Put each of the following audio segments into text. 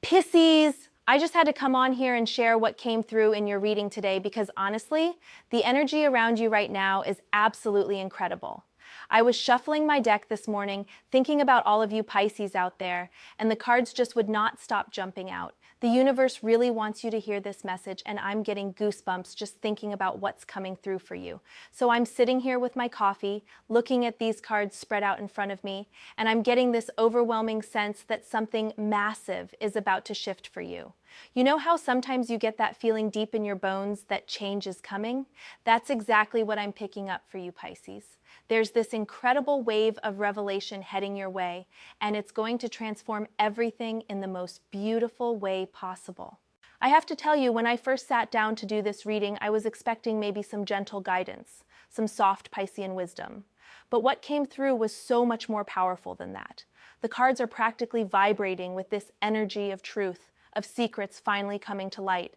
Pisces, I just had to come on here and share what came through in your reading today because honestly, the energy around you right now is absolutely incredible. I was shuffling my deck this morning, thinking about all of you Pisces out there, and the cards just would not stop jumping out. The universe really wants you to hear this message, and I'm getting goosebumps just thinking about what's coming through for you. So I'm sitting here with my coffee, looking at these cards spread out in front of me, and I'm getting this overwhelming sense that something massive is about to shift for you. You know how sometimes you get that feeling deep in your bones that change is coming? That's exactly what I'm picking up for you, Pisces. There's this incredible wave of revelation heading your way, and it's going to transform everything in the most beautiful way possible. I have to tell you, when I first sat down to do this reading, I was expecting maybe some gentle guidance, some soft Piscean wisdom. But what came through was so much more powerful than that. The cards are practically vibrating with this energy of truth, of secrets finally coming to light,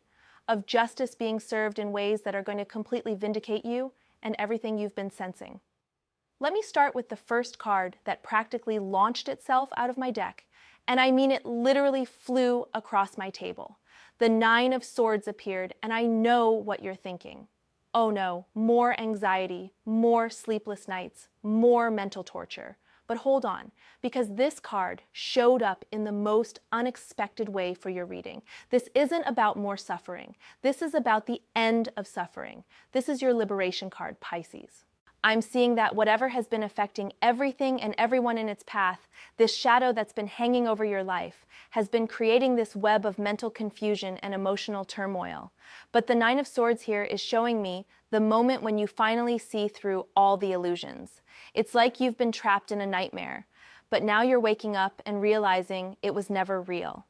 of justice being served in ways that are going to completely vindicate you and everything you've been sensing. Let me start with the first card that practically launched itself out of my deck, and I mean it literally flew across my table. The Nine of Swords appeared, and I know what you're thinking. Oh no, more anxiety, more sleepless nights, more mental torture. But hold on, because this card showed up in the most unexpected way for your reading. This isn't about more suffering. This is about the end of suffering. This is your liberation card, Pisces. I'm seeing that whatever has been affecting everything and everyone in its path, this shadow that's been hanging over your life, has been creating this web of mental confusion and emotional turmoil. But the Nine of Swords here is showing me the moment when you finally see through all the illusions. It's like you've been trapped in a nightmare, but now you're waking up and realizing it was never real.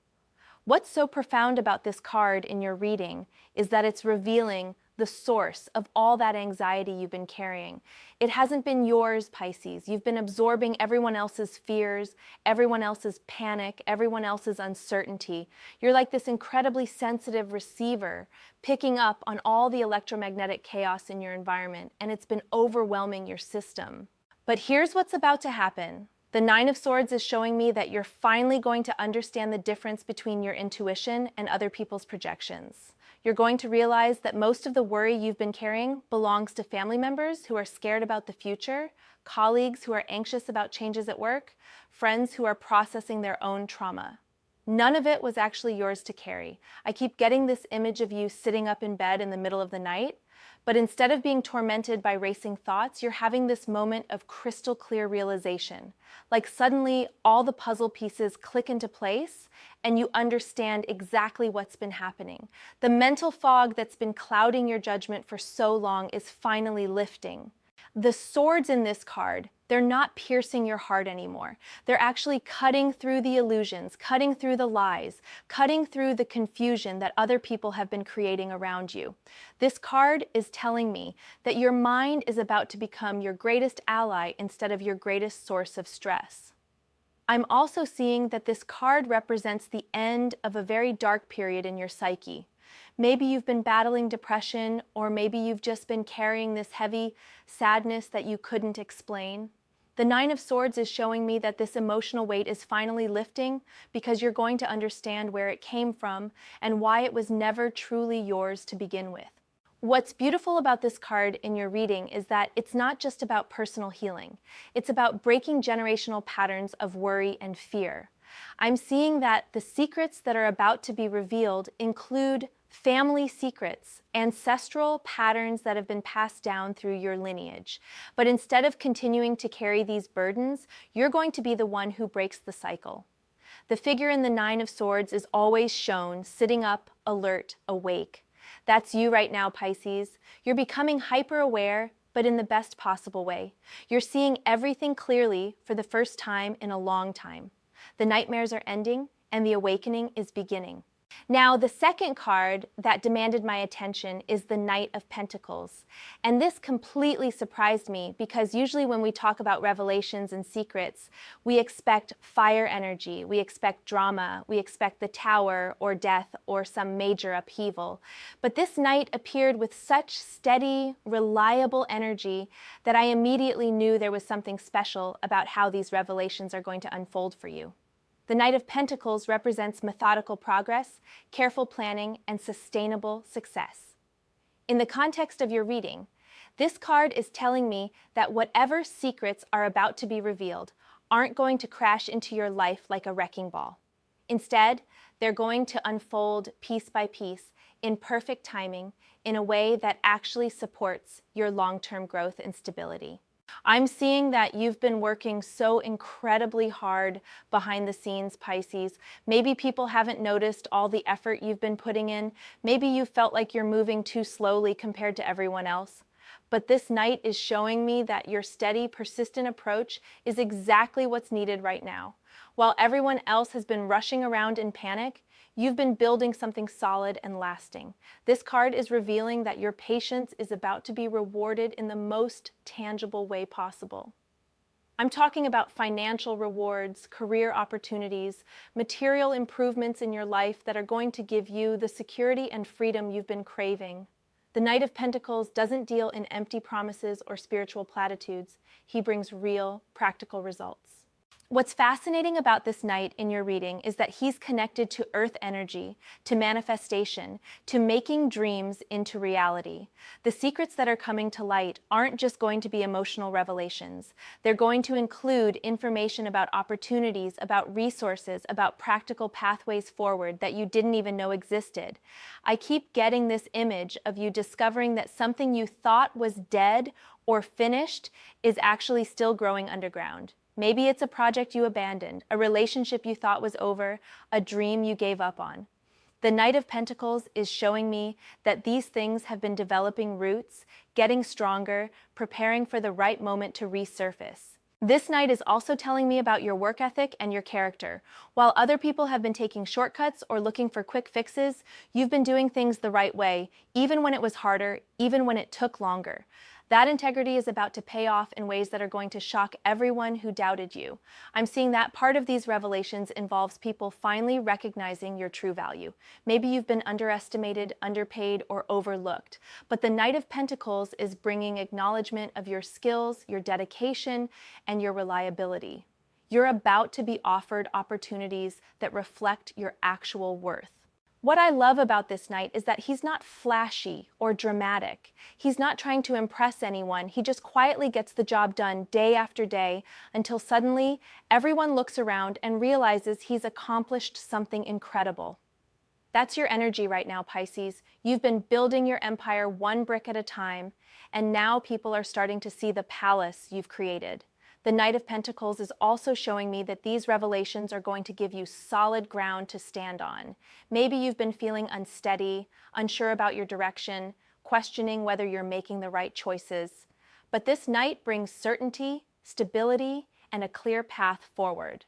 What's so profound about this card in your reading is that it's revealing the source of all that anxiety you've been carrying. It hasn't been yours, Pisces. You've been absorbing everyone else's fears, everyone else's panic, everyone else's uncertainty. You're like this incredibly sensitive receiver, picking up on all the electromagnetic chaos in your environment, and it's been overwhelming your system. But here's what's about to happen. The Nine of Swords is showing me that you're finally going to understand the difference between your intuition and other people's projections. You're going to realize that most of the worry you've been carrying belongs to family members who are scared about the future, colleagues who are anxious about changes at work, friends who are processing their own trauma. None of it was actually yours to carry. I keep getting this image of you sitting up in bed in the middle of the night, but instead of being tormented by racing thoughts, you're having this moment of crystal clear realization. Like suddenly all the puzzle pieces click into place and you understand exactly what's been happening. The mental fog that's been clouding your judgment for so long is finally lifting. The swords in this card, they're not piercing your heart anymore. They're actually cutting through the illusions, cutting through the lies, cutting through the confusion that other people have been creating around you. This card is telling me that your mind is about to become your greatest ally instead of your greatest source of stress. I'm also seeing that this card represents the end of a very dark period in your psyche. Maybe you've been battling depression, or maybe you've just been carrying this heavy sadness that you couldn't explain. The Nine of Swords is showing me that this emotional weight is finally lifting because you're going to understand where it came from and why it was never truly yours to begin with. What's beautiful about this card in your reading is that it's not just about personal healing. It's about breaking generational patterns of worry and fear. I'm seeing that the secrets that are about to be revealed include family secrets, ancestral patterns that have been passed down through your lineage. But instead of continuing to carry these burdens, you're going to be the one who breaks the cycle. The figure in the Nine of Swords is always shown sitting up, alert, awake. That's you right now, Pisces. You're becoming hyper-aware, but in the best possible way. You're seeing everything clearly for the first time in a long time. The nightmares are ending, and the awakening is beginning. Now, the second card that demanded my attention is the Knight of Pentacles. And this completely surprised me because usually when we talk about revelations and secrets, we expect fire energy, we expect drama, we expect the Tower or death or some major upheaval. But this Knight appeared with such steady, reliable energy that I immediately knew there was something special about how these revelations are going to unfold for you. The Knight of Pentacles represents methodical progress, careful planning, and sustainable success. In the context of your reading, this card is telling me that whatever secrets are about to be revealed aren't going to crash into your life like a wrecking ball. Instead, they're going to unfold piece by piece in perfect timing in a way that actually supports your long-term growth and stability. I'm seeing that you've been working so incredibly hard behind the scenes, Pisces. Maybe people haven't noticed all the effort you've been putting in. Maybe you felt like you're moving too slowly compared to everyone else. But this Knight is showing me that your steady, persistent approach is exactly what's needed right now. While everyone else has been rushing around in panic, you've been building something solid and lasting. This card is revealing that your patience is about to be rewarded in the most tangible way possible. I'm talking about financial rewards, career opportunities, material improvements in your life that are going to give you the security and freedom you've been craving. The Knight of Pentacles doesn't deal in empty promises or spiritual platitudes. He brings real, practical results. What's fascinating about this Knight in your reading is that he's connected to earth energy, to manifestation, to making dreams into reality. The secrets that are coming to light aren't just going to be emotional revelations. They're going to include information about opportunities, about resources, about practical pathways forward that you didn't even know existed. I keep getting this image of you discovering that something you thought was dead or finished is actually still growing underground. Maybe it's a project you abandoned, a relationship you thought was over, a dream you gave up on. The Knight of Pentacles is showing me that these things have been developing roots, getting stronger, preparing for the right moment to resurface. This Knight is also telling me about your work ethic and your character. While other people have been taking shortcuts or looking for quick fixes, you've been doing things the right way, even when it was harder, even when it took longer. That integrity is about to pay off in ways that are going to shock everyone who doubted you. I'm seeing that part of these revelations involves people finally recognizing your true value. Maybe you've been underestimated, underpaid, or overlooked, but the Knight of Pentacles is bringing acknowledgement of your skills, your dedication, and your reliability. You're about to be offered opportunities that reflect your actual worth. What I love about this Knight is that he's not flashy or dramatic. He's not trying to impress anyone. He just quietly gets the job done day after day until suddenly everyone looks around and realizes he's accomplished something incredible. That's your energy right now, Pisces. You've been building your empire one brick at a time, and now people are starting to see the palace you've created. The Knight of Pentacles is also showing me that these revelations are going to give you solid ground to stand on. Maybe you've been feeling unsteady, unsure about your direction, questioning whether you're making the right choices. But this Knight brings certainty, stability, and a clear path forward.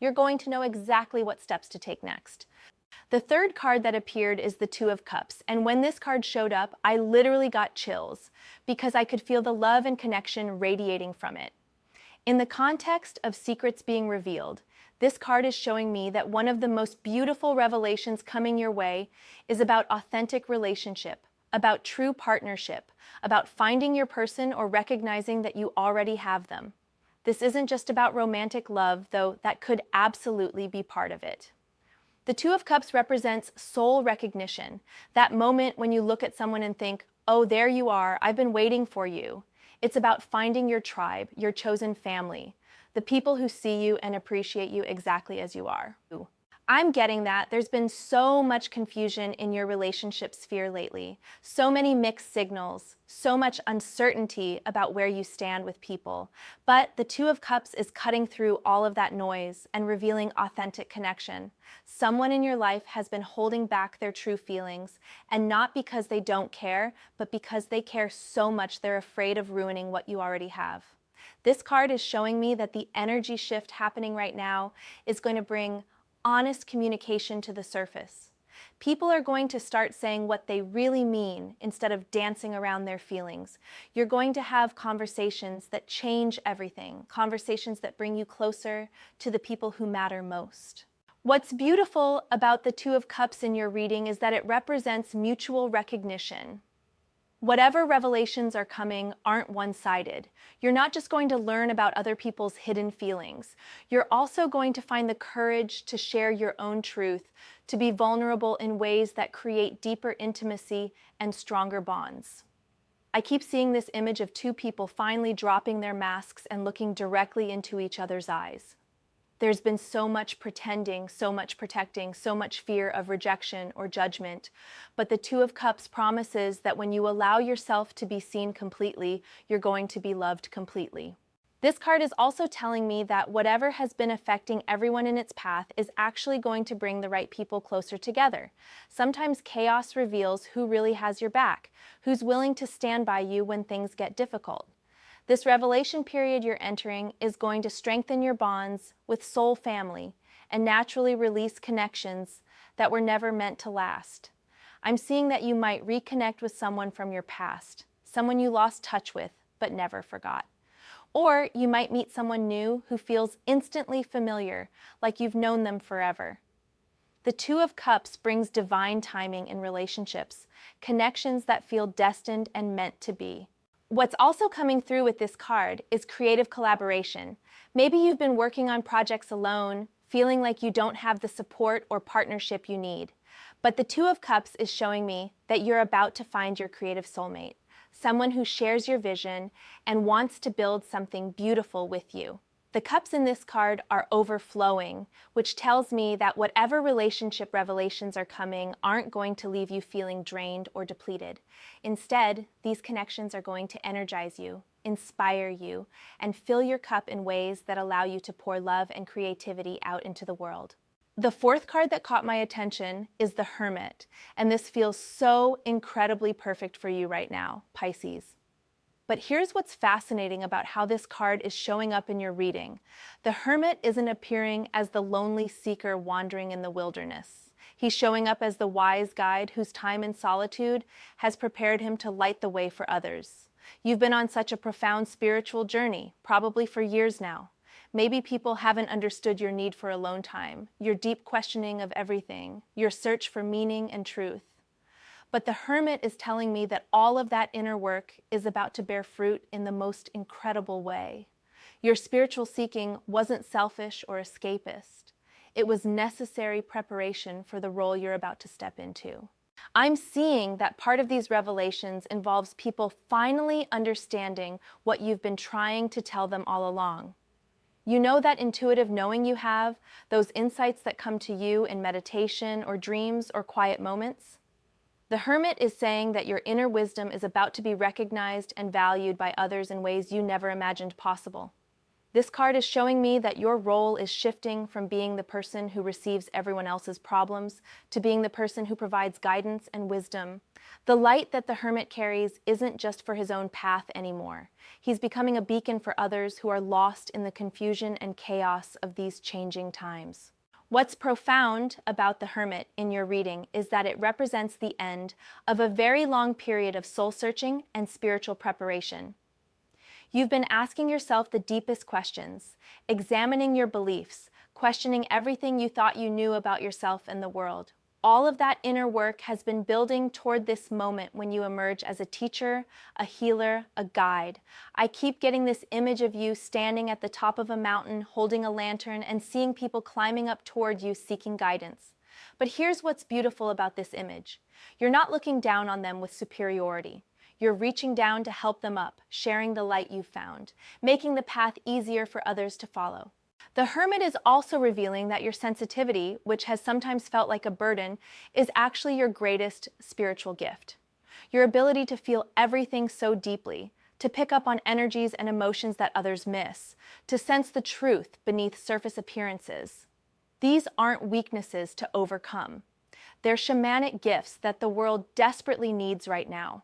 You're going to know exactly what steps to take next. The third card that appeared is the Two of Cups, and when this card showed up, I literally got chills because I could feel the love and connection radiating from it. In the context of secrets being revealed, this card is showing me that one of the most beautiful revelations coming your way is about authentic relationship, about true partnership, about finding your person or recognizing that you already have them. This isn't just about romantic love, though that could absolutely be part of it. The Two of Cups represents soul recognition, that moment when you look at someone and think, oh, there you are, I've been waiting for you. It's about finding your tribe, your chosen family, the people who see you and appreciate you exactly as you are. I'm getting that there's been so much confusion in your relationship sphere lately, so many mixed signals, so much uncertainty about where you stand with people. But the Two of Cups is cutting through all of that noise and revealing authentic connection. Someone in your life has been holding back their true feelings, and not because they don't care, but because they care so much they're afraid of ruining what you already have. This card is showing me that the energy shift happening right now is going to bring honest communication to the surface. People are going to start saying what they really mean instead of dancing around their feelings. You're going to have conversations that change everything, conversations that bring you closer to the people who matter most. What's beautiful about the Two of Cups in your reading is that it represents mutual recognition. Whatever revelations are coming aren't one-sided. You're not just going to learn about other people's hidden feelings. You're also going to find the courage to share your own truth, to be vulnerable in ways that create deeper intimacy and stronger bonds. I keep seeing this image of two people finally dropping their masks and looking directly into each other's eyes. There's been so much pretending, so much protecting, so much fear of rejection or judgment. But the Two of Cups promises that when you allow yourself to be seen completely, you're going to be loved completely. This card is also telling me that whatever has been affecting everyone in its path is actually going to bring the right people closer together. Sometimes chaos reveals who really has your back, who's willing to stand by you when things get difficult. This revelation period you're entering is going to strengthen your bonds with soul family and naturally release connections that were never meant to last. I'm seeing that you might reconnect with someone from your past, someone you lost touch with but never forgot. Or you might meet someone new who feels instantly familiar, like you've known them forever. The Two of Cups brings divine timing in relationships, connections that feel destined and meant to be. What's also coming through with this card is creative collaboration. Maybe you've been working on projects alone, feeling like you don't have the support or partnership you need. But the Two of Cups is showing me that you're about to find your creative soulmate, someone who shares your vision and wants to build something beautiful with you. The cups in this card are overflowing, which tells me that whatever relationship revelations are coming aren't going to leave you feeling drained or depleted. Instead, these connections are going to energize you, inspire you, and fill your cup in ways that allow you to pour love and creativity out into the world. The fourth card that caught my attention is the Hermit, and this feels so incredibly perfect for you right now, Pisces. But here's what's fascinating about how this card is showing up in your reading. The Hermit isn't appearing as the lonely seeker wandering in the wilderness. He's showing up as the wise guide whose time in solitude has prepared him to light the way for others. You've been on such a profound spiritual journey, probably for years now. Maybe people haven't understood your need for alone time, your deep questioning of everything, your search for meaning and truth. But the Hermit is telling me that all of that inner work is about to bear fruit in the most incredible way. Your spiritual seeking wasn't selfish or escapist. It was necessary preparation for the role you're about to step into. I'm seeing that part of these revelations involves people finally understanding what you've been trying to tell them all along. You know that intuitive knowing you have, those insights that come to you in meditation or dreams or quiet moments? The Hermit is saying that your inner wisdom is about to be recognized and valued by others in ways you never imagined possible. This card is showing me that your role is shifting from being the person who receives everyone else's problems to being the person who provides guidance and wisdom. The light that the Hermit carries isn't just for his own path anymore. He's becoming a beacon for others who are lost in the confusion and chaos of these changing times. What's profound about the Hermit in your reading is that it represents the end of a very long period of soul-searching and spiritual preparation. You've been asking yourself the deepest questions, examining your beliefs, questioning everything you thought you knew about yourself and the world. All of that inner work has been building toward this moment when you emerge as a teacher, a healer, a guide. I keep getting this image of you standing at the top of a mountain, holding a lantern, and seeing people climbing up toward you seeking guidance. But here's what's beautiful about this image. You're not looking down on them with superiority. You're reaching down to help them up, sharing the light you've found, making the path easier for others to follow. The Hermit is also revealing that your sensitivity, which has sometimes felt like a burden, is actually your greatest spiritual gift. Your ability to feel everything so deeply, to pick up on energies and emotions that others miss, to sense the truth beneath surface appearances. These aren't weaknesses to overcome. They're shamanic gifts that the world desperately needs right now.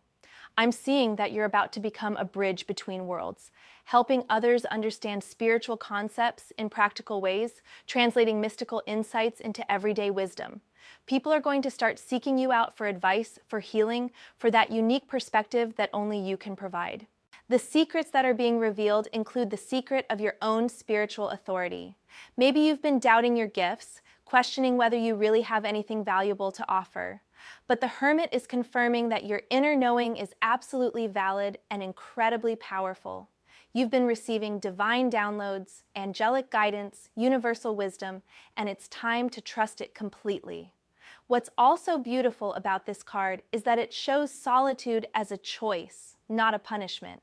I'm seeing that you're about to become a bridge between worlds, helping others understand spiritual concepts in practical ways, translating mystical insights into everyday wisdom. People are going to start seeking you out for advice, for healing, for that unique perspective that only you can provide. The secrets that are being revealed include the secret of your own spiritual authority. Maybe you've been doubting your gifts, questioning whether you really have anything valuable to offer. But the Hermit is confirming that your inner knowing is absolutely valid and incredibly powerful. You've been receiving divine downloads, angelic guidance, universal wisdom, and it's time to trust it completely. What's also beautiful about this card is that it shows solitude as a choice, not a punishment.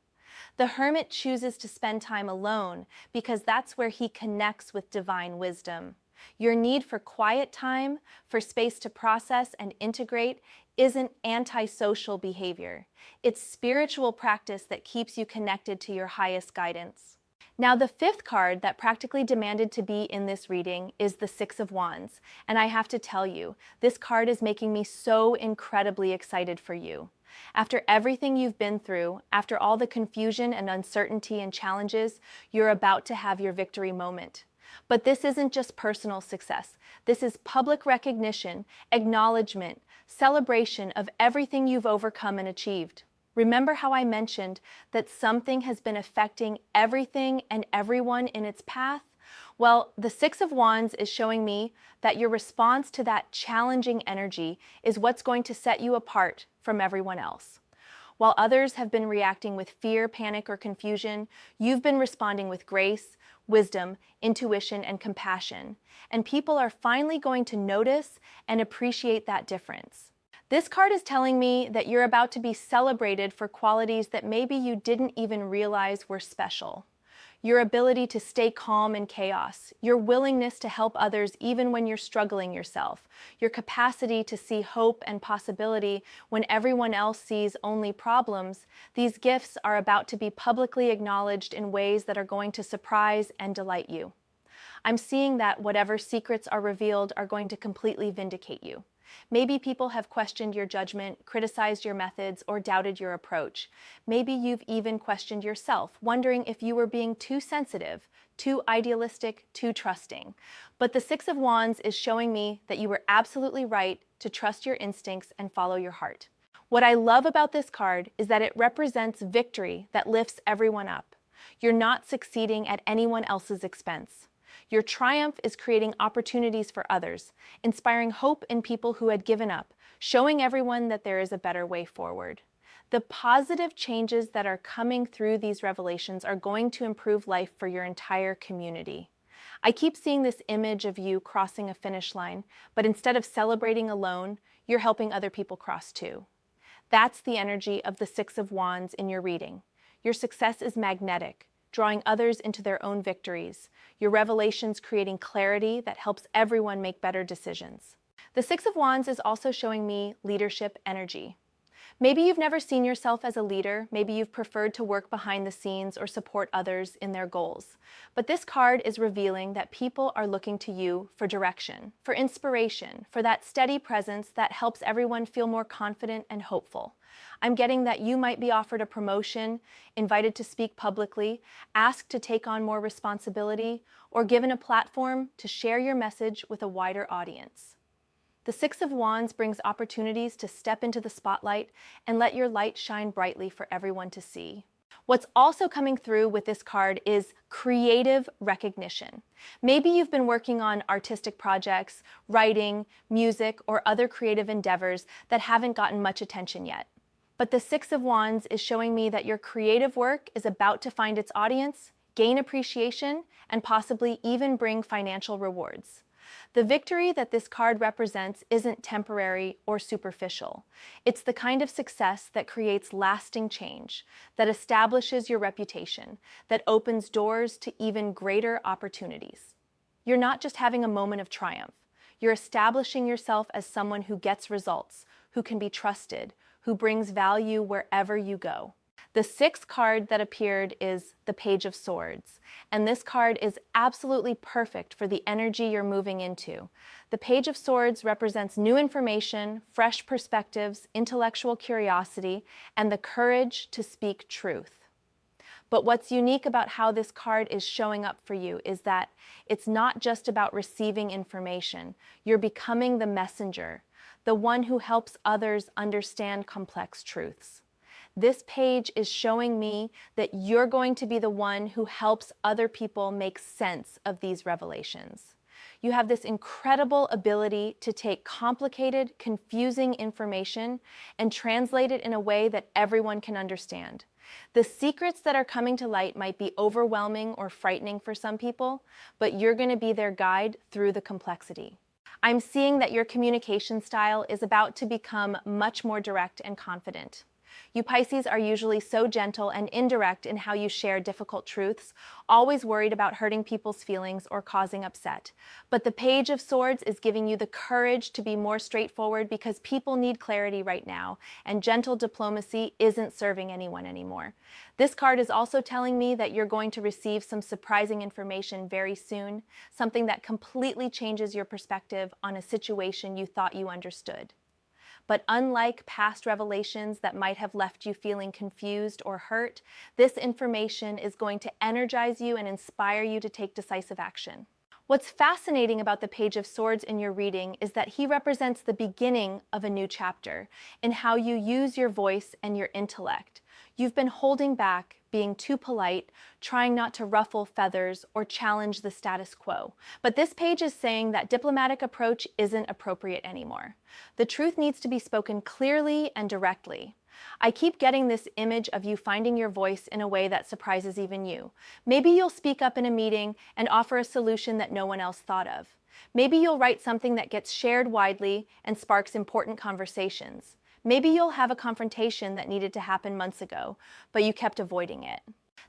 The Hermit chooses to spend time alone because that's where he connects with divine wisdom. Your need for quiet time, for space to process and integrate, isn't antisocial behavior. It's spiritual practice that keeps you connected to your highest guidance. Now, the fifth card that practically demanded to be in this reading is the Six of Wands, and I have to tell you, this card is making me so incredibly excited for you. After everything you've been through, after all the confusion and uncertainty and challenges, you're about to have your victory moment. But this isn't just personal success. This is public recognition, acknowledgement, celebration of everything you've overcome and achieved. Remember how I mentioned that something has been affecting everything and everyone in its path? Well, the Six of Wands is showing me that your response to that challenging energy is what's going to set you apart from everyone else. While others have been reacting with fear, panic, or confusion, you've been responding with grace, wisdom, intuition, and compassion. And people are finally going to notice and appreciate that difference. This card is telling me that you're about to be celebrated for qualities that maybe you didn't even realize were special. Your ability to stay calm in chaos, your willingness to help others even when you're struggling yourself, your capacity to see hope and possibility when everyone else sees only problems, these gifts are about to be publicly acknowledged in ways that are going to surprise and delight you. I'm seeing that whatever secrets are revealed are going to completely vindicate you. Maybe people have questioned your judgment, criticized your methods, or doubted your approach. Maybe you've even questioned yourself, wondering if you were being too sensitive, too idealistic, too trusting. But the Six of Wands is showing me that you were absolutely right to trust your instincts and follow your heart. What I love about this card is that it represents victory that lifts everyone up. You're not succeeding at anyone else's expense. Your triumph is creating opportunities for others, inspiring hope in people who had given up, showing everyone that there is a better way forward. The positive changes that are coming through these revelations are going to improve life for your entire community. I keep seeing this image of you crossing a finish line, but instead of celebrating alone, you're helping other people cross too. That's the energy of the Six of Wands in your reading. Your success is magnetic, drawing others into their own victories, your revelations creating clarity that helps everyone make better decisions. The Six of Wands is also showing me leadership energy. Maybe you've never seen yourself as a leader, maybe you've preferred to work behind the scenes or support others in their goals. But this card is revealing that people are looking to you for direction, for inspiration, for that steady presence that helps everyone feel more confident and hopeful. I'm getting that you might be offered a promotion, invited to speak publicly, asked to take on more responsibility, or given a platform to share your message with a wider audience. The Six of Wands brings opportunities to step into the spotlight and let your light shine brightly for everyone to see. What's also coming through with this card is creative recognition. Maybe you've been working on artistic projects, writing, music, or other creative endeavors that haven't gotten much attention yet. But the Six of Wands is showing me that your creative work is about to find its audience, gain appreciation, and possibly even bring financial rewards. The victory that this card represents isn't temporary or superficial. It's the kind of success that creates lasting change, that establishes your reputation, that opens doors to even greater opportunities. You're not just having a moment of triumph. You're establishing yourself as someone who gets results, who can be trusted, who brings value wherever you go. The sixth card that appeared is the Page of Swords, and this card is absolutely perfect for the energy you're moving into. The Page of Swords represents new information, fresh perspectives, intellectual curiosity, and the courage to speak truth. But what's unique about how this card is showing up for you is that it's not just about receiving information. You're becoming the messenger, the one who helps others understand complex truths. This page is showing me that you're going to be the one who helps other people make sense of these revelations. You have this incredible ability to take complicated, confusing information and translate it in a way that everyone can understand. The secrets that are coming to light might be overwhelming or frightening for some people, but you're going to be their guide through the complexity. I'm seeing that your communication style is about to become much more direct and confident. You Pisces are usually so gentle and indirect in how you share difficult truths, always worried about hurting people's feelings or causing upset. But the Page of Swords is giving you the courage to be more straightforward because people need clarity right now, and gentle diplomacy isn't serving anyone anymore. This card is also telling me that you're going to receive some surprising information very soon, something that completely changes your perspective on a situation you thought you understood. But unlike past revelations that might have left you feeling confused or hurt, this information is going to energize you and inspire you to take decisive action. What's fascinating about the Page of Swords in your reading is that he represents the beginning of a new chapter in how you use your voice and your intellect. You've been holding back, being too polite, trying not to ruffle feathers or challenge the status quo. But this page is saying that diplomatic approach isn't appropriate anymore. The truth needs to be spoken clearly and directly. I keep getting this image of you finding your voice in a way that surprises even you. Maybe you'll speak up in a meeting and offer a solution that no one else thought of. Maybe you'll write something that gets shared widely and sparks important conversations. Maybe you'll have a confrontation that needed to happen months ago, but you kept avoiding it.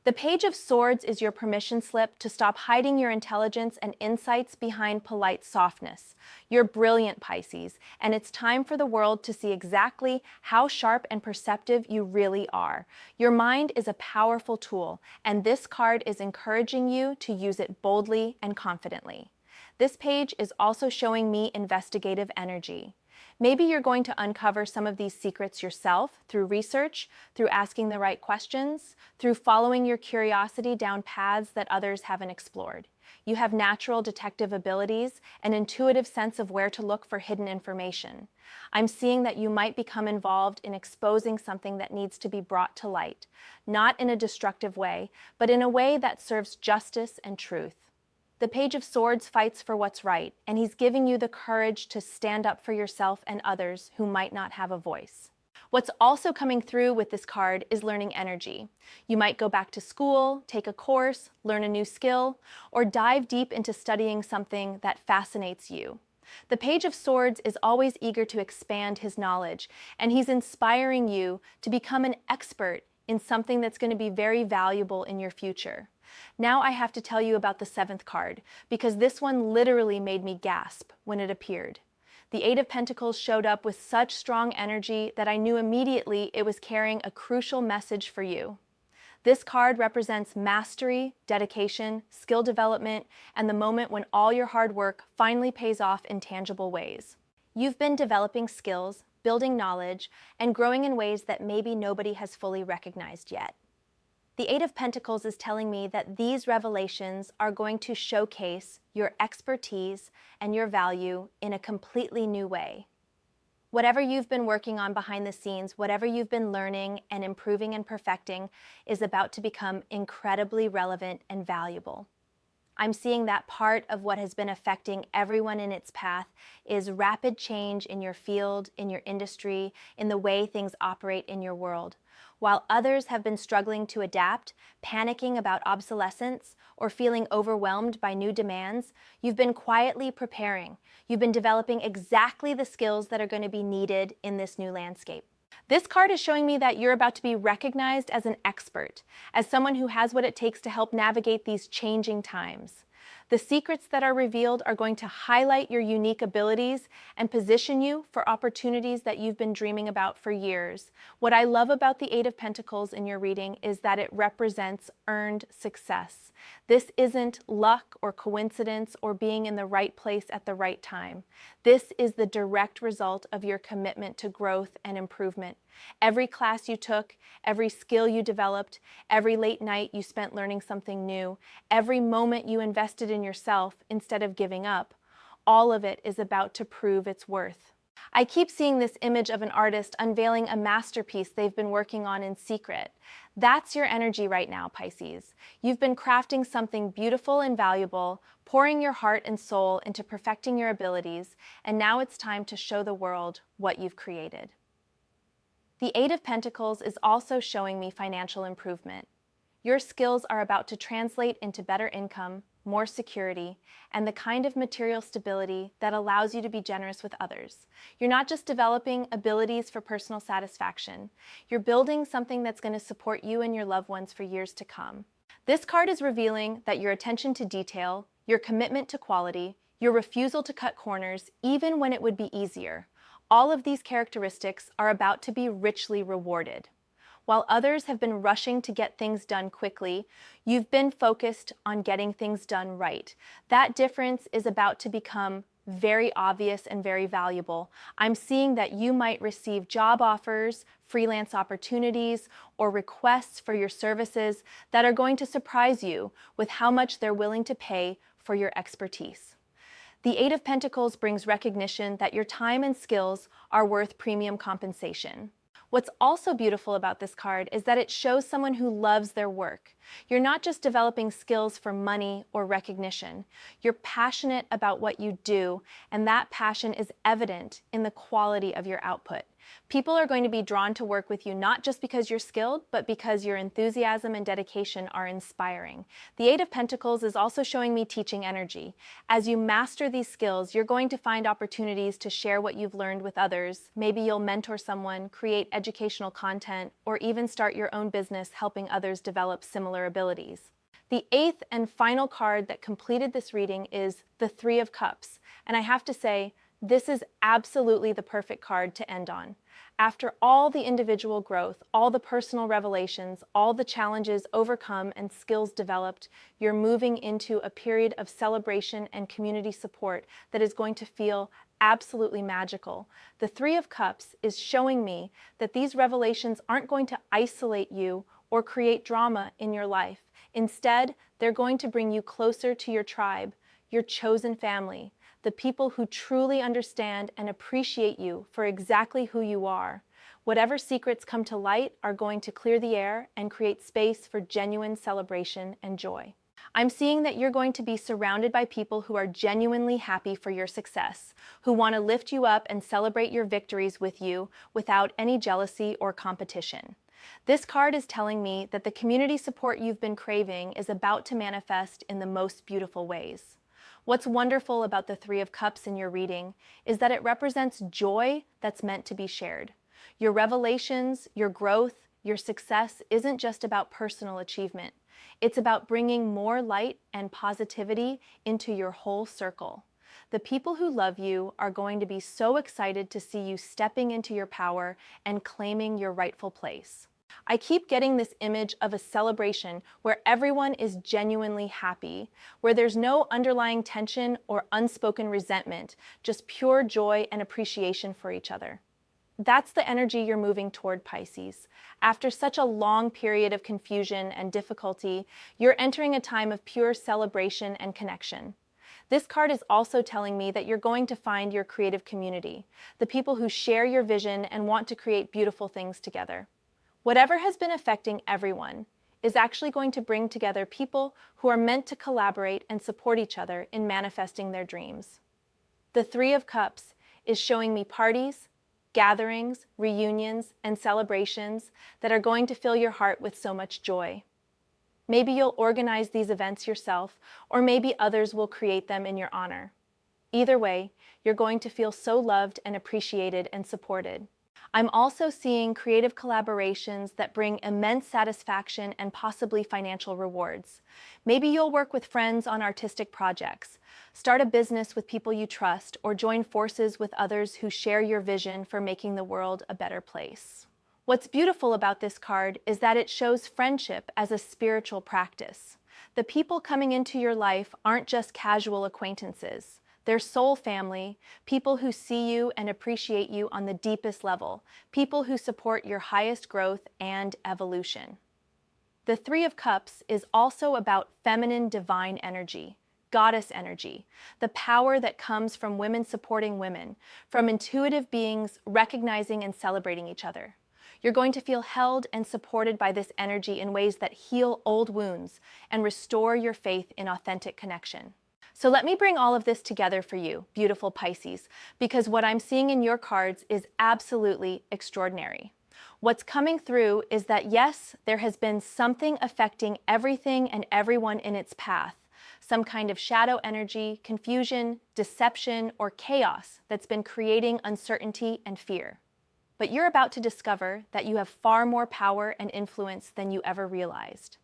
The Page of Swords is your permission slip to stop hiding your intelligence and insights behind polite softness. You're brilliant, Pisces, and it's time for the world to see exactly how sharp and perceptive you really are. Your mind is a powerful tool, and this card is encouraging you to use it boldly and confidently. This page is also showing me investigative energy. Maybe you're going to uncover some of these secrets yourself through research, through asking the right questions, through following your curiosity down paths that others haven't explored. You have natural detective abilities, an intuitive sense of where to look for hidden information. I'm seeing that you might become involved in exposing something that needs to be brought to light, not in a destructive way, but in a way that serves justice and truth. The Page of Swords fights for what's right, and he's giving you the courage to stand up for yourself and others who might not have a voice. What's also coming through with this card is learning energy. You might go back to school, take a course, learn a new skill, or dive deep into studying something that fascinates you. The Page of Swords is always eager to expand his knowledge, and he's inspiring you to become an expert in something that's going to be very valuable in your future. Now I have to tell you about the 7th card, because this one literally made me gasp when it appeared. The 8 of Pentacles showed up with such strong energy that I knew immediately it was carrying a crucial message for you. This card represents mastery, dedication, skill development, and the moment when all your hard work finally pays off in tangible ways. You've been developing skills, building knowledge, and growing in ways that maybe nobody has fully recognized yet. The 8 of Pentacles is telling me that these revelations are going to showcase your expertise and your value in a completely new way. Whatever you've been working on behind the scenes, whatever you've been learning and improving and perfecting is about to become incredibly relevant and valuable. I'm seeing that part of what has been affecting everyone in its path is rapid change in your field, in your industry, in the way things operate in your world. While others have been struggling to adapt, panicking about obsolescence, or feeling overwhelmed by new demands, you've been quietly preparing. You've been developing exactly the skills that are going to be needed in this new landscape. This card is showing me that you're about to be recognized as an expert, as someone who has what it takes to help navigate these changing times. The secrets that are revealed are going to highlight your unique abilities and position you for opportunities that you've been dreaming about for years. What I love about the 8 of Pentacles in your reading is that it represents earned success. This isn't luck or coincidence or being in the right place at the right time. This is the direct result of your commitment to growth and improvement. Every class you took, every skill you developed, every late night you spent learning something new, every moment you invested in yourself instead of giving up, all of it is about to prove its worth. I keep seeing this image of an artist unveiling a masterpiece they've been working on in secret. That's your energy right now, Pisces. You've been crafting something beautiful and valuable, pouring your heart and soul into perfecting your abilities, and now it's time to show the world what you've created. The Eight of Pentacles is also showing me financial improvement. Your skills are about to translate into better income, more security, and the kind of material stability that allows you to be generous with others. You're not just developing abilities for personal satisfaction, you're building something that's going to support you and your loved ones for years to come. This card is revealing that your attention to detail, your commitment to quality, your refusal to cut corners, even when it would be easier, all of these characteristics are about to be richly rewarded. While others have been rushing to get things done quickly, you've been focused on getting things done right. That difference is about to become very obvious and very valuable. I'm seeing that you might receive job offers, freelance opportunities, or requests for your services that are going to surprise you with how much they're willing to pay for your expertise. The Eight of Pentacles brings recognition that your time and skills are worth premium compensation. What's also beautiful about this card is that it shows someone who loves their work. You're not just developing skills for money or recognition. You're passionate about what you do, and that passion is evident in the quality of your output. People are going to be drawn to work with you not just because you're skilled, but because your enthusiasm and dedication are inspiring. The Eight of Pentacles is also showing me teaching energy. As you master these skills, you're going to find opportunities to share what you've learned with others. Maybe you'll mentor someone, create educational content, or even start your own business helping others develop similar abilities. The eighth and final card that completed this reading is the Three of Cups, and I have to say, this is absolutely the perfect card to end on. After all the individual growth, all the personal revelations, all the challenges overcome and skills developed, you're moving into a period of celebration and community support that is going to feel absolutely magical. The Three of Cups is showing me that these revelations aren't going to isolate you or create drama in your life. Instead, they're going to bring you closer to your tribe, your chosen family, the people who truly understand and appreciate you for exactly who you are. Whatever secrets come to light are going to clear the air and create space for genuine celebration and joy. I'm seeing that you're going to be surrounded by people who are genuinely happy for your success, who want to lift you up and celebrate your victories with you without any jealousy or competition. This card is telling me that the community support you've been craving is about to manifest in the most beautiful ways. What's wonderful about the Three of Cups in your reading is that it represents joy that's meant to be shared. Your revelations, your growth, your success isn't just about personal achievement. It's about bringing more light and positivity into your whole circle. The people who love you are going to be so excited to see you stepping into your power and claiming your rightful place. I keep getting this image of a celebration where everyone is genuinely happy, where there's no underlying tension or unspoken resentment, just pure joy and appreciation for each other. That's the energy you're moving toward, Pisces. After such a long period of confusion and difficulty, you're entering a time of pure celebration and connection. This card is also telling me that you're going to find your creative community, the people who share your vision and want to create beautiful things together. Whatever has been affecting everyone is actually going to bring together people who are meant to collaborate and support each other in manifesting their dreams. The Three of Cups is showing me parties, gatherings, reunions, and celebrations that are going to fill your heart with so much joy. Maybe you'll organize these events yourself, or maybe others will create them in your honor. Either way, you're going to feel so loved and appreciated and supported. I'm also seeing creative collaborations that bring immense satisfaction and possibly financial rewards. Maybe you'll work with friends on artistic projects, start a business with people you trust, or join forces with others who share your vision for making the world a better place. What's beautiful about this card is that it shows friendship as a spiritual practice. The people coming into your life aren't just casual acquaintances. They're soul family, people who see you and appreciate you on the deepest level, people who support your highest growth and evolution. The Three of Cups is also about feminine divine energy, goddess energy, the power that comes from women supporting women, from intuitive beings recognizing and celebrating each other. You're going to feel held and supported by this energy in ways that heal old wounds and restore your faith in authentic connection. So let me bring all of this together for you, beautiful Pisces, because what I'm seeing in your cards is absolutely extraordinary. What's coming through is that yes, there has been something affecting everything and everyone in its path, some kind of shadow energy, confusion, deception, or chaos that's been creating uncertainty and fear. But you're about to discover that you have far more power and influence than you ever realized.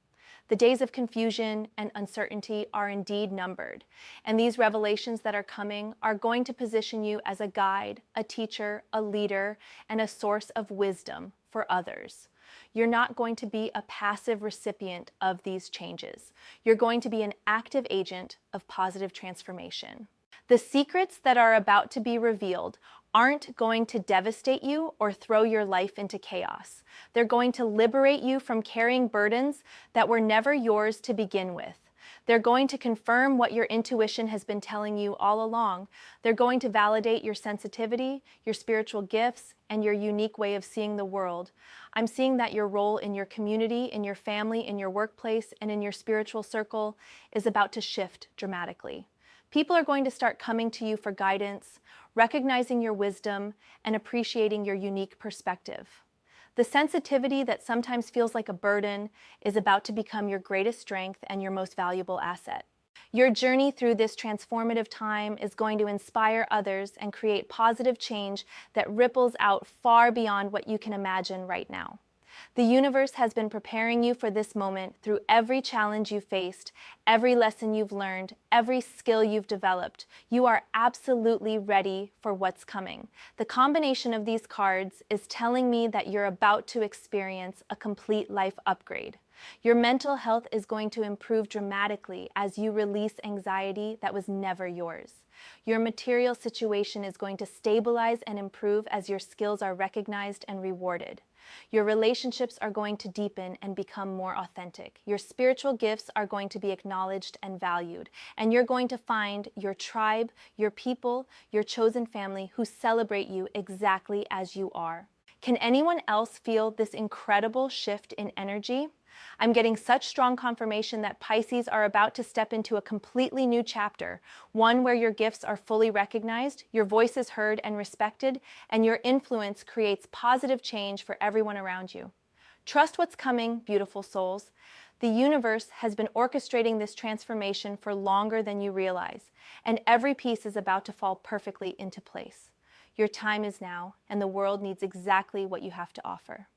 The days of confusion and uncertainty are indeed numbered, and these revelations that are coming are going to position you as a guide, a teacher, a leader, and a source of wisdom for others. You're not going to be a passive recipient of these changes. You're going to be an active agent of positive transformation. The secrets that are about to be revealed aren't going to devastate you or throw your life into chaos. They're going to liberate you from carrying burdens that were never yours to begin with. They're going to confirm what your intuition has been telling you all along. They're going to validate your sensitivity, your spiritual gifts, and your unique way of seeing the world. I'm seeing that your role in your community, in your family, in your workplace, and in your spiritual circle is about to shift dramatically. People are going to start coming to you for guidance, recognizing your wisdom, and appreciating your unique perspective. The sensitivity that sometimes feels like a burden is about to become your greatest strength and your most valuable asset. Your journey through this transformative time is going to inspire others and create positive change that ripples out far beyond what you can imagine right now. The universe has been preparing you for this moment through every challenge you've faced, every lesson you've learned, every skill you've developed. You are absolutely ready for what's coming. The combination of these cards is telling me that you're about to experience a complete life upgrade. Your mental health is going to improve dramatically as you release anxiety that was never yours. Your material situation is going to stabilize and improve as your skills are recognized and rewarded. Your relationships are going to deepen and become more authentic. Your spiritual gifts are going to be acknowledged and valued. And you're going to find your tribe, your people, your chosen family who celebrate you exactly as you are. Can anyone else feel this incredible shift in energy? I'm getting such strong confirmation that Pisces are about to step into a completely new chapter, one where your gifts are fully recognized, your voice is heard and respected, and your influence creates positive change for everyone around you. Trust what's coming, beautiful souls. The universe has been orchestrating this transformation for longer than you realize, and every piece is about to fall perfectly into place. Your time is now, and the world needs exactly what you have to offer.